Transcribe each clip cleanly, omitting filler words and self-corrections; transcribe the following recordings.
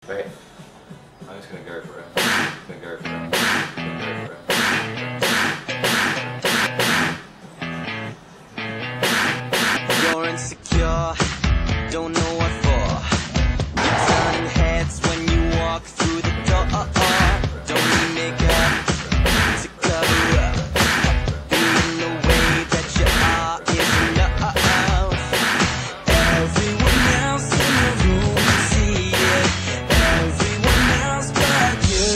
Wait. I'm just gonna go for it. I'm gonna go for it. I'm gonna go for it. You're insecure, don't know what for. You're turning heads when you walk through the door. Don't need makeup to cover up. Being the way that you are is enough. Everyone else in the room can see it. Everyone else but you.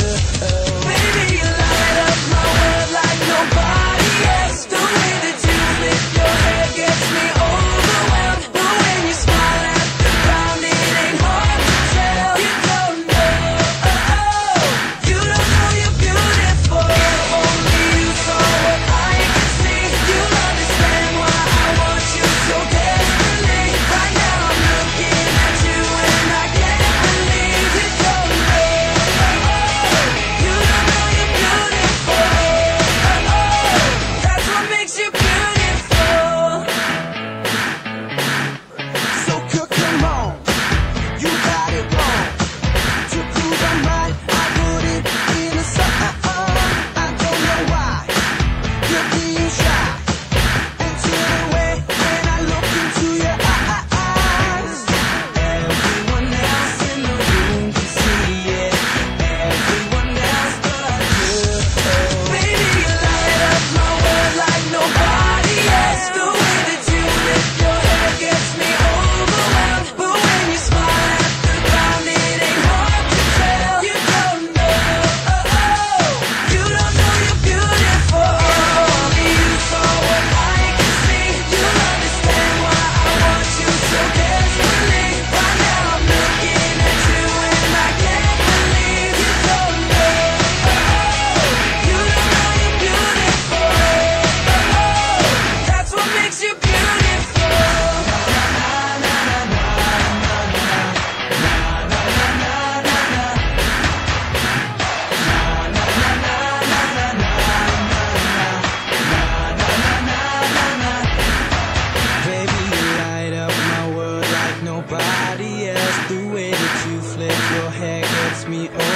Baby, you light up my world like nobody else. The way that you lift your head gets me overwhelmed. But when you smile at the ground, it ain't hard to tell. You don't know, you don't know you're beautiful. Only you saw what I can see. You'll understand why I want you so desperately. Right now I'm looking at you and I can't believe you don't know. You don't know you're beautiful. That's what makes you beautiful. So cook, come on, you got it wrong. To prove I'm right, I put it in a song. I don't know why you're being shy and turn away when I look into your eyes. Everyone else in the room can see it. Everyone else but you. Baby, you light up my world like nobody else. The way that you lift your head gets me overwhelmed. But when you smile at the ground, it ain't hard to tell. You don't know, you don't know you're beautiful. Only you saw what I can see. You'll understand why I want you so desperately. Right now I'm looking at you and I can't believe you don't know. You don't know you're beautiful. That's what makes you beautiful. Baby, you light up my world like nobody else. The way that you flip your hair gets me over.